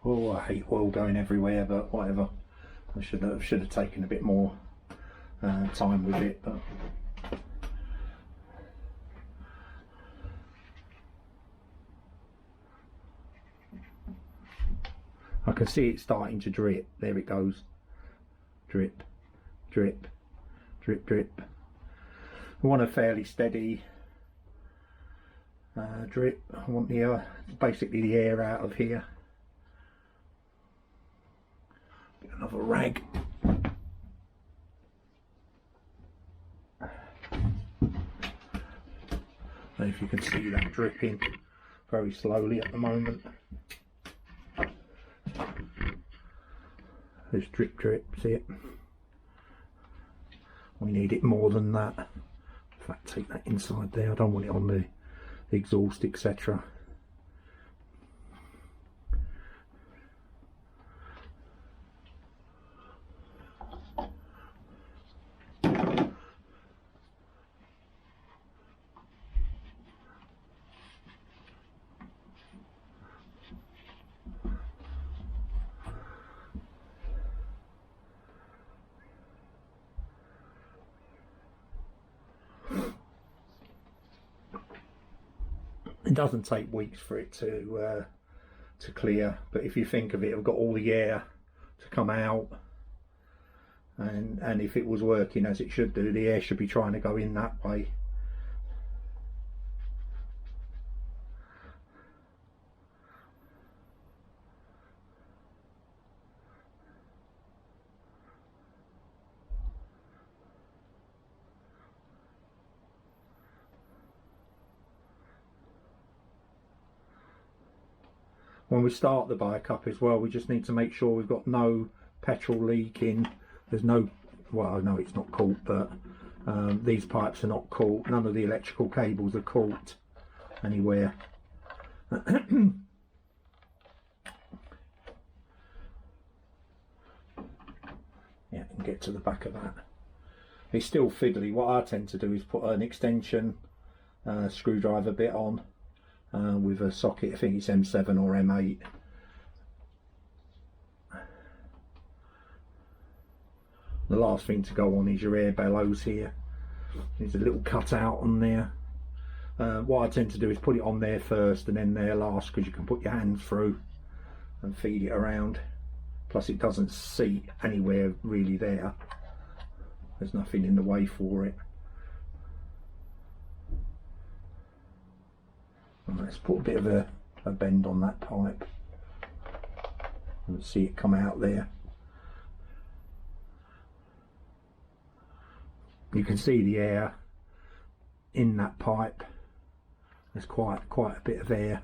Oh, I hate oil going everywhere, but whatever. I should have taken a bit more time with it, but I can see it starting to drip. There it goes. Drip, drip, drip, drip. I want a fairly steady drip. I want the basically the air out of here. Get another rag. And if you can see that dripping very slowly at the moment. There's drip, drip, see it? We need it more than that. In fact, take that inside there. I don't want it on the exhaust, etc. It doesn't take weeks for it to clear, but if you think of it, I've got all the air to come out, and if it was working as it should do, the air should be trying to go in that way. When we start the bike up as well, we just need to make sure we've got no petrol leaking. There's no, well, I know it's not caught, but these pipes are not caught. None of the electrical cables are caught anywhere. Yeah, and get to the back of that. It's still fiddly. What I tend to do is put an extension screwdriver bit on. With a socket, I think it's M7 or M8. The last thing to go on is your air bellows here. There's a little cutout on there. What I tend to do is put it on there first and then there last, because you can put your hands through and feed it around. Plus it doesn't seat anywhere really there. There's nothing in the way for it. Let's put a bit of a bend on that pipe and see it come out there. You can see the air in that pipe. There's quite a bit of air.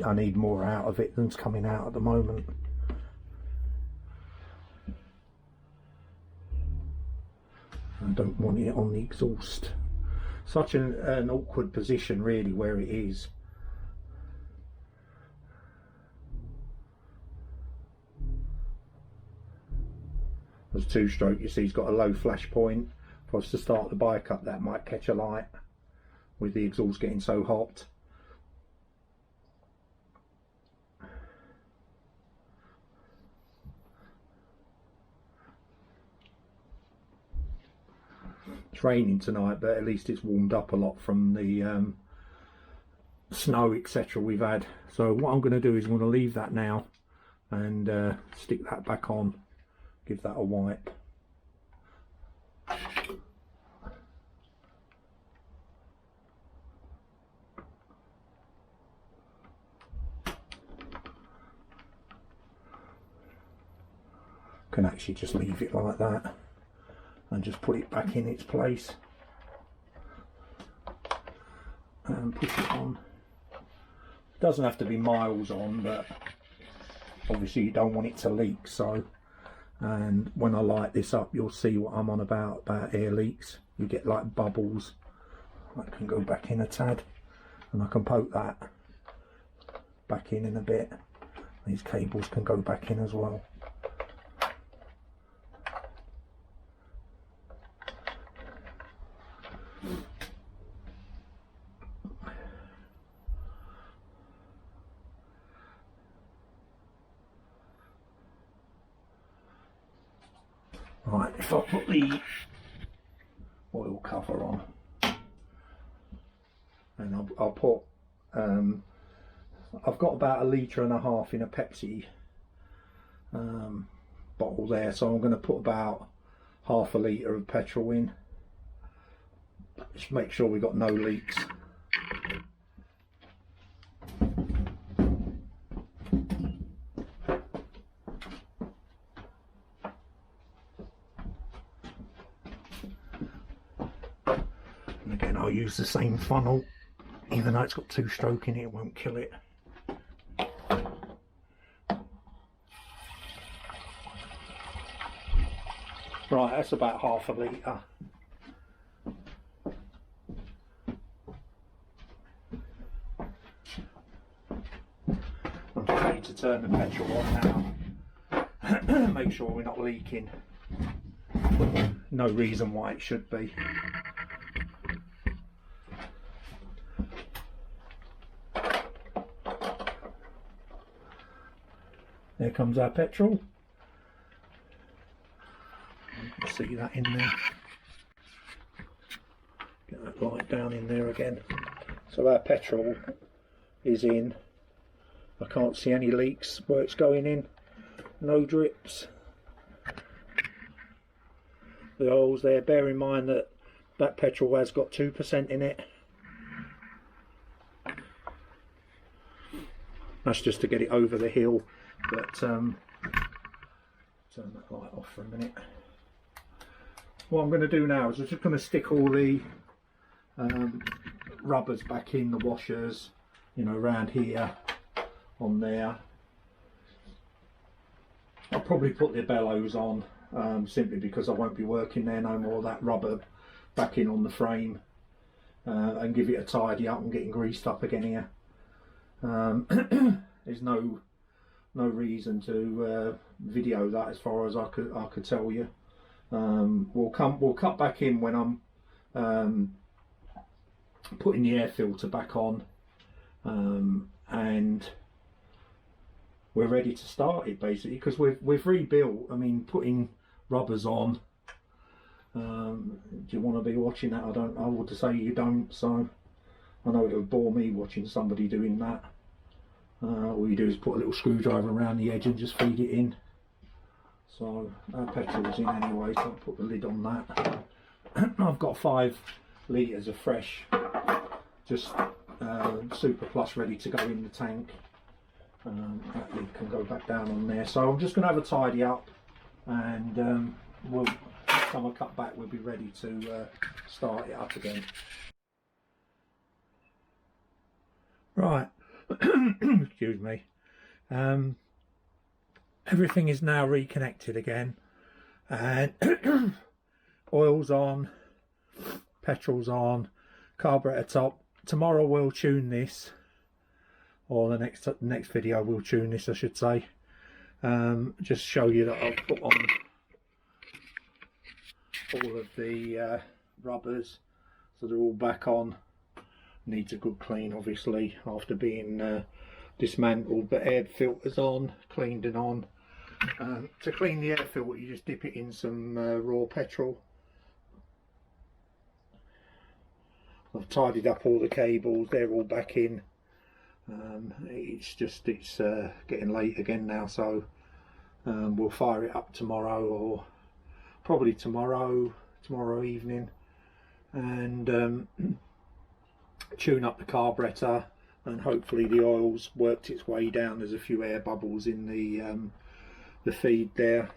I need more out of it than's coming out at the moment. I don't want it on the exhaust. Such an awkward position really where it is. There's two-stroke, you see, it's got a low flash point. If I was to start the bike up, that might catch a light with the exhaust getting so hot. It's raining tonight, but at least it's warmed up a lot from the snow, etc. we've had. So what I'm going to do is I'm going to leave that now and stick that back on, give that a wipe. Can actually just leave it like that and just put it back in its place and push it on. It doesn't have to be miles on, but obviously you don't want it to leak, so and when I light this up you'll see what I'm on about air leaks. You get like bubbles. I can go back in a tad and I can poke that back in a bit. These cables can go back in as well. Right, if I put the oil cover on, and I'll put, I've got about 1.5 litres in a Pepsi bottle there, so I'm going to put about 1/2 litre of petrol in. Just make sure we've got no leaks. And again, I'll use the same funnel, even though it's got 2-stroke in it, it won't kill it. Right, that's about 1/2 litre. I'm ready to turn the petrol on now. Make sure we're not leaking. No reason why it should be. There comes our petrol. See that in there. Get that light down in there again. So our petrol is in. I can't see any leaks where it's going in. No drips. The oil's there. Bear in mind that that petrol has got 2% in it. That's just to get it over the hill. But turn that light off for a minute. What I'm going to do now is I'm just going to stick all the rubbers back in, the washers, you know, around here, on there. I'll probably put the bellows on, simply because I won't be working there no more. That rubber back in on the frame, and give it a tidy up. I'm getting greased up again here. There's no reason to video that, as far as I could tell you. We'll cut back in when I'm putting the air filter back on, and we're ready to start it, basically, because we've rebuilt. I mean, putting rubbers on, do you want to be watching that? I would say you don't, so I know it would bore me watching somebody doing that. All you do is put a little screwdriver around the edge and just feed it in. So our petrol's in anyway, so I'll put the lid on that. I've got 5 litres of fresh, just Super Plus, ready to go in the tank. That lid can go back down on there. So I'm just going to have a tidy up, and next time I cut back, we'll be ready to start it up again. Right. Excuse me. Everything is now reconnected again, and oil's on, petrol's on, carburetor top. Tomorrow we'll tune this, or the next video we'll tune this, I should say. Just show you that I've put on all of the rubbers, so they're all back on. Needs a good clean, obviously, after being dismantled, but air filters on, cleaned and on. To clean the air filter, you just dip it in some raw petrol. I've tidied up all the cables, they're all back in. It's getting late again now, so we'll fire it up tomorrow, or probably tomorrow evening, and tune up the carburetor, and hopefully the oil's worked its way down. There's a few air bubbles in the feed there.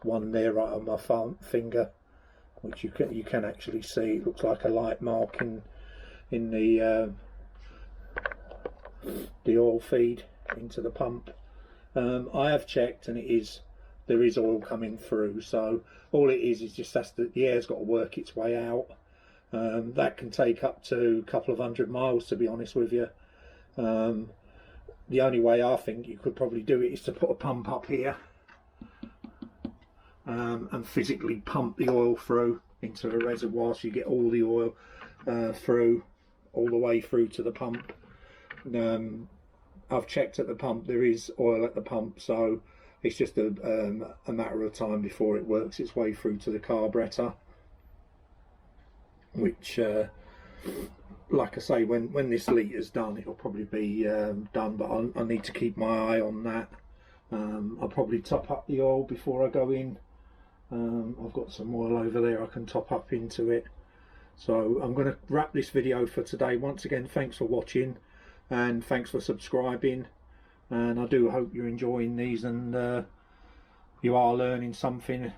One there right on my finger, which you can actually see. It looks like a light mark in the oil feed into the pump. I have checked, and it is there is oil coming through. So all it is just that's the air's got to work its way out. That can take up to a couple of 100 miles, to be honest with you. The only way I think you could probably do it is to put a pump up here and physically pump the oil through into a reservoir so you get all the oil through, all the way through to the pump. I've checked at the pump, there is oil at the pump, so it's just a matter of time before it works its way through to the carburetor, which like I say, when this litres done, it'll probably be done, but I need to keep my eye on that. I'll probably top up the oil before I go in. I've got some oil over there I can top up into it. So I'm going to wrap this video for today. Once again, thanks for watching and thanks for subscribing, and I do hope you're enjoying these and you are learning something.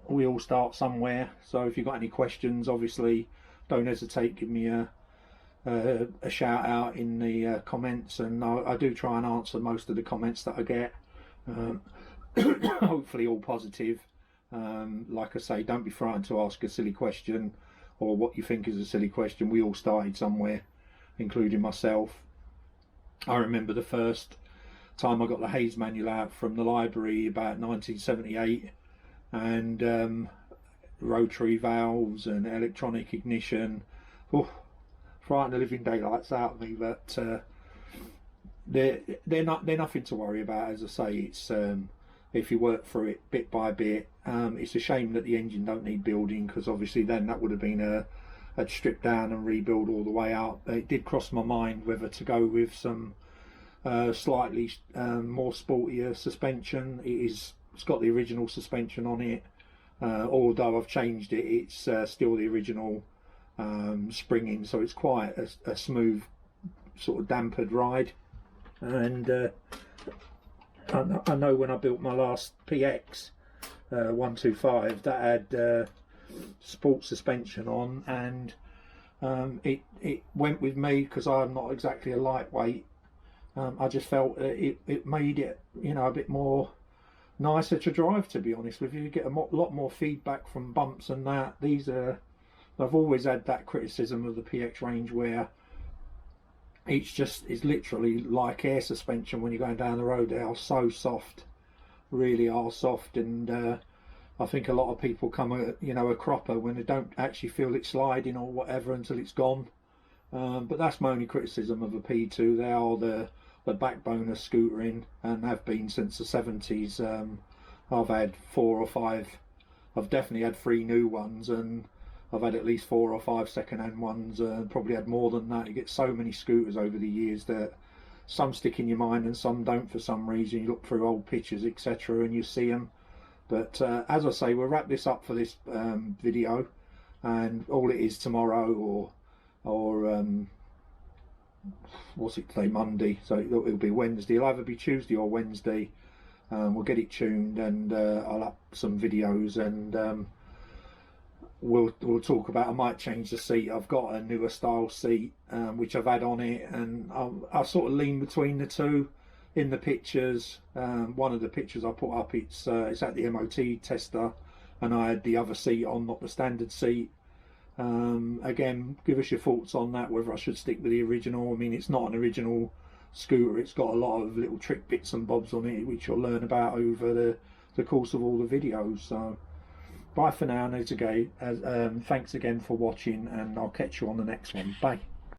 We all start somewhere, so if you've got any questions, obviously don't hesitate, give me a shout out in the comments, and I do try and answer most of the comments that I get. Hopefully all positive. Like I say, don't be frightened to ask a silly question or what you think is a silly question. We all started somewhere, including myself. I remember the first time I got the Hayes manual out from the library about 1978, and rotary valves and electronic ignition. Oh, frightened the living daylights out of me, but they're nothing to worry about. As I say, it's if you work through it bit by bit. It's a shame that the engine don't need building, because obviously then that would have been a strip down and rebuild all the way out. It did cross my mind whether to go with some slightly more sportier suspension. It's got the original suspension on it, although I've changed it, it's still the original springing, so it's quite a smooth sort of dampered ride. And I know when I built my last PX 125, that had sport suspension on, and it went with me because I'm not exactly a lightweight. I just felt it made it, you know, a bit more nicer to drive, to be honest with you. You get a lot more feedback from bumps and that. I've always had that criticism of the PX range, where it's literally like air suspension when you're going down the road. They are so soft, really are soft, and I think a lot of people come a cropper when they don't actually feel it sliding or whatever until it's gone. But that's my only criticism of a P2. They are the backbone of scootering and have been since the 70s. I've had 4 or 5, I've definitely had 3 new ones, and I've had at least 4 or 5 second-hand ones, probably had more than that. You get so many scooters over the years that some stick in your mind and some don't for some reason. You look through old pictures, etc., and you see them. But as I say, we'll wrap this up for this video, and all it is tomorrow, or what's it today, Monday, so it'll be Wednesday. It'll either be Tuesday or Wednesday. We'll get it tuned, and I'll up some videos, and we'll talk about, I might change the seat. I've got a newer style seat which I've had on it, and I'll sort of lean between the two. In the pictures, one of the pictures I put up, it's at the MOT tester, and I had the other seat on, not the standard seat. Again, give us your thoughts on that, whether I should stick with the original. I mean, it's not an original scooter, it's got a lot of little trick bits and bobs on it, which you'll learn about over the course of all the videos. So bye for now, thanks again for watching, and I'll catch you on the next one. Bye.